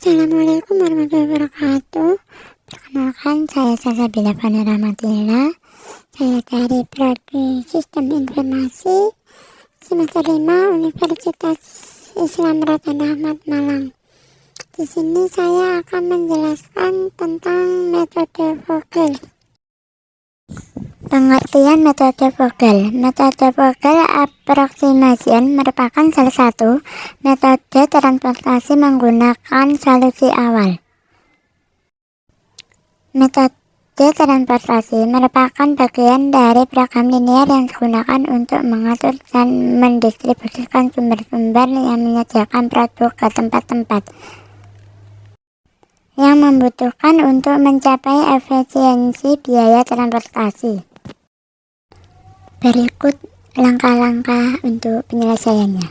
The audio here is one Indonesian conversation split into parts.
Assalamualaikum warahmatullahi wabarakatuh. Perkenalkan, saya Salsabila Fani Rahmatillah. Saya dari Prodi Sistem Informasi semester 5 Universitas Islam Raden Ahmad Malang. Di sini saya akan menjelaskan tentang metode Vogel. Pengertian metode Vogel. Metode Vogel approximation merupakan salah satu metode transportasi menggunakan solusi awal. Metode transportasi merupakan bagian dari program linear yang digunakan untuk mengatur dan mendistribusikan sumber-sumber yang menyediakan produk ke tempat-tempat yang membutuhkan untuk mencapai efisiensi biaya transportasi. Berikut langkah-langkah untuk penyelesaiannya.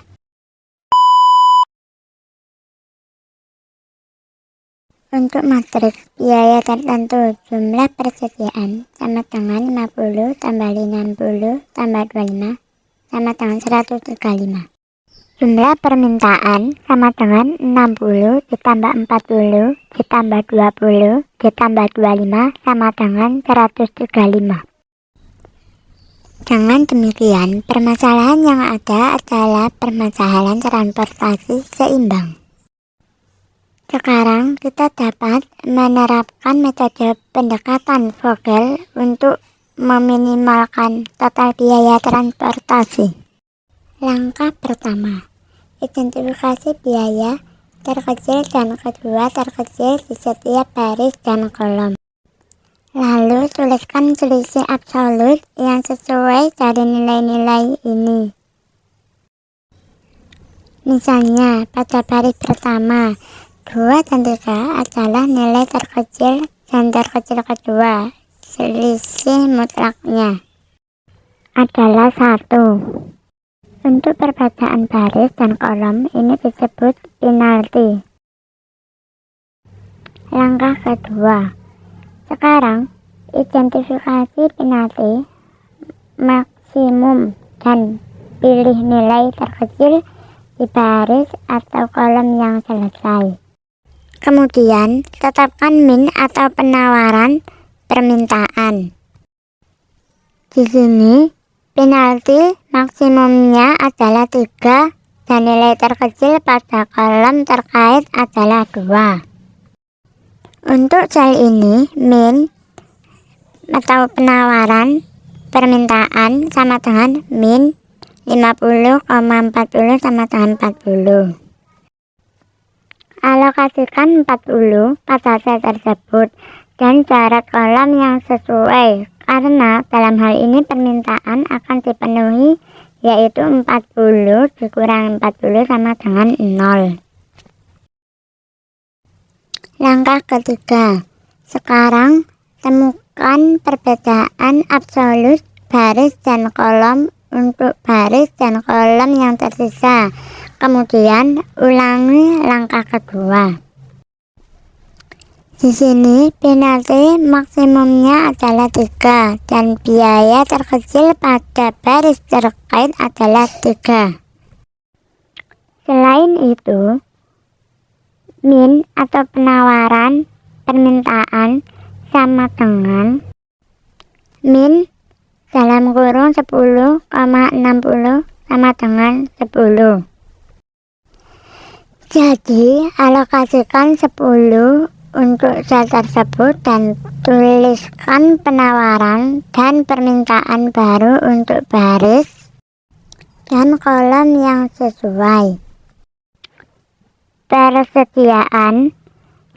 Untuk matriks biaya tertentu, jumlah persediaan sama dengan 50 tambah 60 tambah 25 sama dengan 135. Jumlah permintaan sama dengan 60 ditambah 40 ditambah 20 ditambah 25 sama dengan 135. Dengan demikian, permasalahan yang ada adalah permasalahan transportasi seimbang. Sekarang kita dapat menerapkan metode pendekatan Vogel untuk meminimalkan total biaya transportasi. Langkah pertama, identifikasi biaya terkecil dan kedua terkecil di setiap baris dan kolom. Lalu tuliskan selisih absolut yang sesuai dari nilai-nilai ini. Misalnya, pada baris pertama, 2 dan 3 adalah nilai terkecil dan terkecil kedua. Selisih mutlaknya adalah 1. Untuk perbedaan baris dan kolom ini disebut penalti. Langkah kedua, sekarang identifikasi penalti maksimum dan pilih nilai terkecil di baris atau kolom yang selesai. Kemudian tetapkan min atau penawaran permintaan. Di sini penalti maksimumnya adalah 3 dan nilai terkecil pada kolom terkait adalah 2. Untuk sel ini, min atau penawaran permintaan sama dengan min 50,40 sama dengan 40. Alokasikan 40 pada sel tersebut dan coret kolom yang sesuai, karena dalam hal ini permintaan akan dipenuhi, yaitu 40 dikurangi 40 sama dengan 0. Langkah ketiga, sekarang temukan perbedaan absolut baris dan kolom untuk baris dan kolom yang tersisa. Kemudian ulangi langkah kedua. Di sini penalti maksimumnya adalah 3 dan biaya terkecil pada baris terkait adalah 3. Selain itu, min atau penawaran permintaan sama dengan min dalam kurung 10,60 sama dengan 10. Jadi alokasikan 10 untuk sel tersebut dan tuliskan penawaran dan permintaan baru untuk baris dan kolom yang sesuai. Persediaan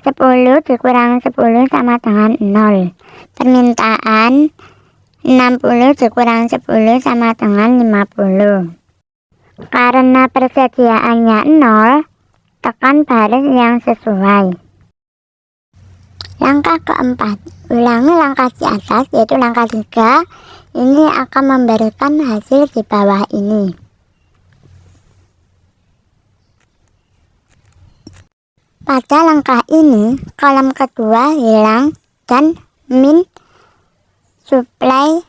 10 dikurangi 10 sama dengan 0. Permintaan 60 dikurangi 10 sama dengan 50. Karena persediaannya 0, tekan baris yang sesuai. Langkah keempat, ulangi langkah di atas, yaitu langkah 3. Ini akan memberikan hasil di bawah ini. Pada langkah ini, kolom kedua hilang dan min supply,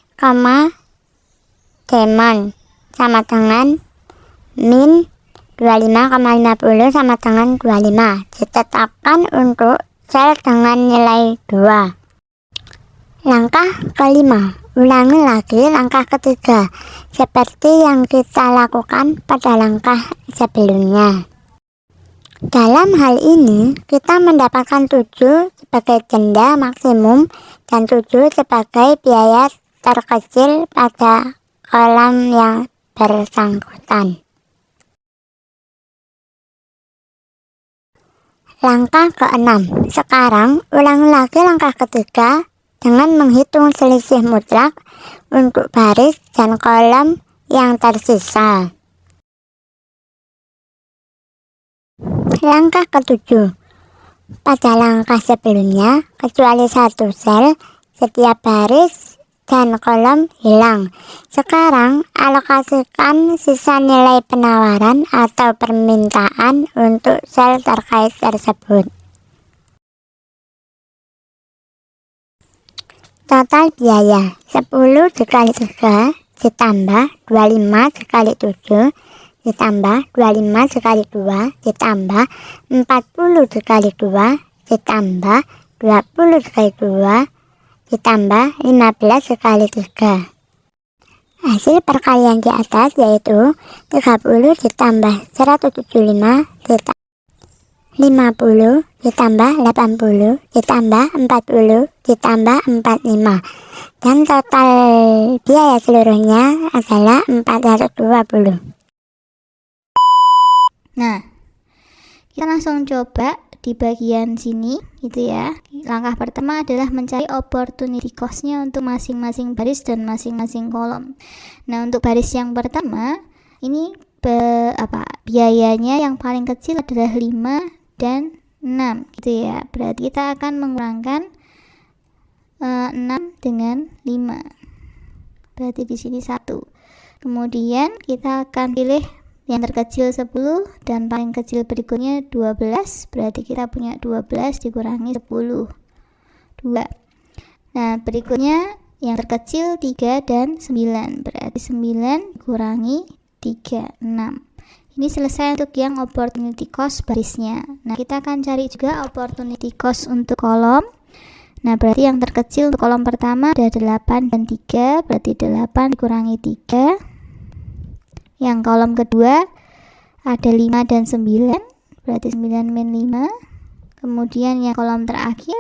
demand sama dengan min 25,50 sama dengan 25. Ditetapkan untuk sel dengan nilai 2. Langkah kelima, ulangi lagi langkah ketiga seperti yang kita lakukan pada langkah sebelumnya. Dalam hal ini, kita mendapatkan 7 sebagai denda maksimum dan 7 sebagai biaya terkecil pada kolom yang bersangkutan. Langkah ke-6. Sekarang, ulangi lagi langkah ketiga dengan menghitung selisih mutlak untuk baris dan kolom yang tersisa. Langkah ke-7. Pada langkah sebelumnya, kecuali satu sel, setiap baris dan kolom hilang. Sekarang, alokasikan sisa nilai penawaran atau permintaan untuk sel terkait tersebut. Total biaya 10 dikali 3 ditambah 25 dikali 7 ditambah 25 dikali 2 ditambah 40 dikali 2 ditambah 20 dikali 2 ditambah 15 dikali 3. Hasil perkalian di atas yaitu 30 ditambah 175 ditambah 50 ditambah 80 ditambah 40 ditambah 45, dan total biaya seluruhnya adalah 420. Nah, kita langsung coba di bagian sini gitu ya. Langkah pertama adalah mencari opportunity cost-nya untuk masing-masing baris dan masing-masing kolom. Nah, untuk baris yang pertama ini biayanya yang paling kecil adalah 5 dan 6 gitu ya. Berarti kita akan mengurangkan 6 dengan 5. Berarti di sini 1. Kemudian kita akan pilih yang terkecil 10 dan paling kecil berikutnya 12. Berarti kita punya 12 dikurangi 10. 2. Nah, berikutnya yang terkecil 3 dan 9. Berarti 9 dikurangi 3, 6. Ini selesai untuk yang opportunity cost barisnya. Nah, kita akan cari juga opportunity cost untuk kolom. Nah, berarti yang terkecil untuk kolom pertama ada 8 dan 3, berarti 8 dikurangi 3. Yang kolom kedua ada 5 dan 9, berarti 9 min 5. Kemudian yang kolom terakhir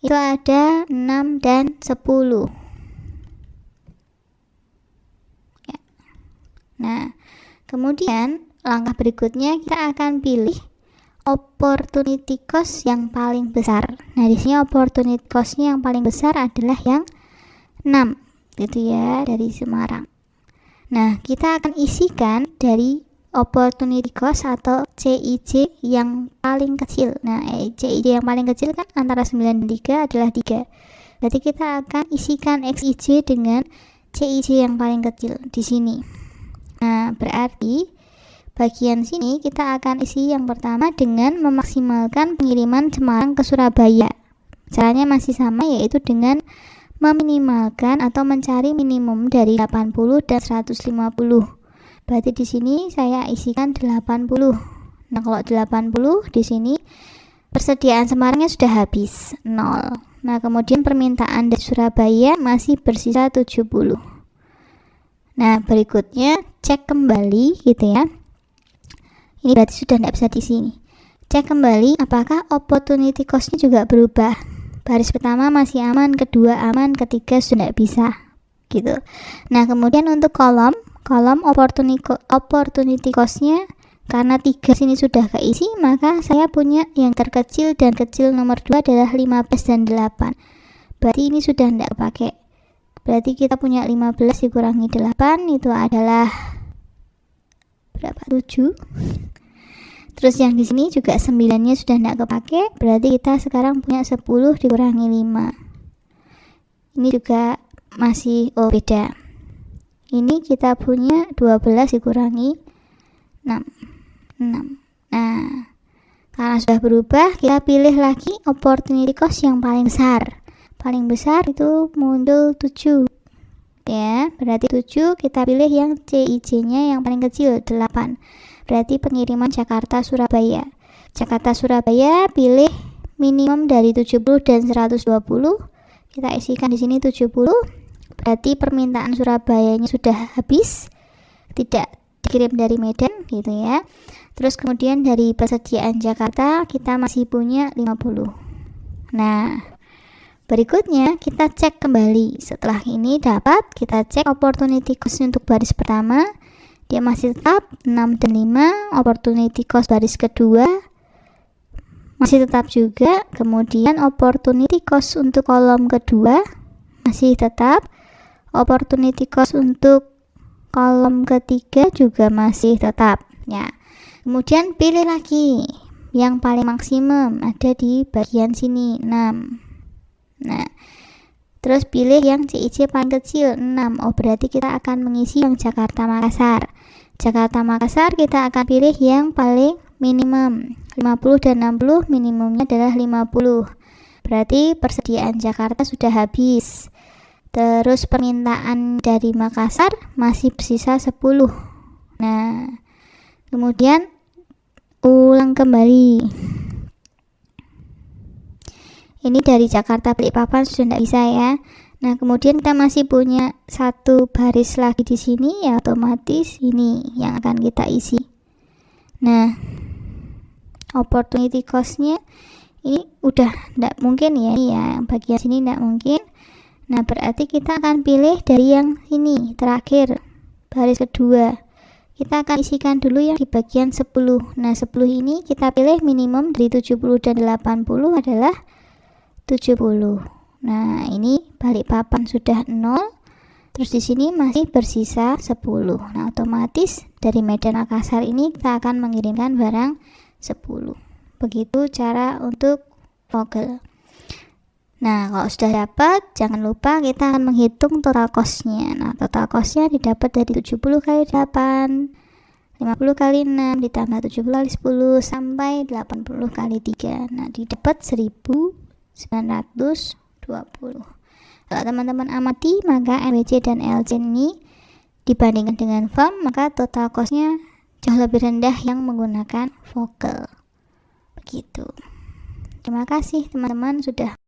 itu ada 6 dan 10. Ya. Nah, kemudian langkah berikutnya kita akan pilih opportunity cost yang paling besar. Nah, di sini opportunity cost-nya yang paling besar adalah yang 6, gitu ya, dari Semarang. Nah, kita akan isikan dari opportunity cost atau CIJ yang paling kecil. Nah, CIJ yang paling kecil kan antara 9 dan 3 adalah 3. Berarti kita akan isikan XIJ dengan CIJ yang paling kecil di sini. Nah, berarti bagian sini kita akan isi yang pertama dengan memaksimalkan pengiriman Semarang ke Surabaya. Caranya masih sama, yaitu dengan meminimalkan atau mencari minimum dari 80 dan 150. Berarti di sini saya isikan 80. Nah, kalau 80 di sini persediaan Semarangnya sudah habis, 0. Nah, kemudian permintaan dari Surabaya masih bersisa 70. Nah, berikutnya cek kembali gitu ya. Ini berarti sudah tidak bisa di sini. Cek kembali apakah opportunity cost-nya juga berubah. Baris pertama masih aman, kedua aman, ketiga sudah tidak bisa. Gitu. Nah, kemudian untuk kolom opportunity cost-nya karena 3 sini sudah keisi, maka saya punya yang terkecil dan kecil nomor 2 adalah 15 dan 8. Berarti ini sudah tidak pakai. Berarti kita punya 15 dikurangi 8 itu adalah berapa? 7. Terus yang di sini juga 9-nya sudah tidak kepake, berarti kita sekarang punya 10 dikurangi 5. Ini juga masih beda. Ini kita punya 12 dikurangi 6. Nah, karena sudah berubah, kita pilih lagi opportunity cost yang paling besar. Paling besar itu muncul 7. Ya, berarti 7 kita pilih yang CIJ-nya yang paling kecil 8. berarti pengiriman Jakarta-Surabaya. Jakarta-Surabaya pilih minimum dari 70 dan 120. Kita isikan di sini 70. Berarti permintaan Surabayanya sudah habis, tidak dikirim dari Medan gitu ya. Terus kemudian dari persediaan Jakarta kita masih punya 50. Nah, berikutnya kita cek kembali. Setelah ini dapat, kita cek opportunity cost untuk baris pertama. Dia masih tetap 6 dan 5. Opportunity cost baris kedua masih tetap juga. Kemudian opportunity cost untuk kolom kedua masih tetap. Opportunity cost untuk kolom ketiga juga masih tetap ya. Kemudian pilih lagi yang paling maksimum, ada di bagian sini 6. Nah, terus pilih yang CIC paling kecil 6. Oh, berarti kita akan mengisi yang Jakarta Makassar. Jakarta Makassar kita akan pilih yang paling minimum 50 dan 60, minimumnya adalah 50. Berarti persediaan Jakarta sudah habis. Terus permintaan dari Makassar masih bersisa 10. Nah, kemudian ulang kembali. Ini dari Jakarta Balikpapan sudah tidak bisa ya. Nah, kemudian kita masih punya satu baris lagi di sini, ya otomatis ini yang akan kita isi. Nah, opportunity cost-nya ini udah tidak mungkin ya, yang bagian sini tidak mungkin. Nah, berarti kita akan pilih dari yang ini terakhir, baris kedua. Kita akan isikan dulu yang di bagian 10. Nah, 10 ini kita pilih minimum dari 70 dan 80 adalah 70. Nah, ini Balikpapan sudah 0. Terus di sini masih bersisa 10. Nah, otomatis dari Medan Makassar ini kita akan mengirimkan barang 10. Begitu cara untuk Vogel. Nah, kalau sudah dapat, jangan lupa kita akan menghitung total cost-nya. Nah, total cost-nya didapat dari 70 kali 8, 50 kali 6, ditambah 70 kali 10, sampai 80 kali 3. Nah, didapat 1920. Kalau teman-teman amati, maka NWC dan LC ini dibandingkan dengan firm, maka total cost-nya jauh lebih rendah yang menggunakan Vogel. Begitu. Terima kasih teman-teman sudah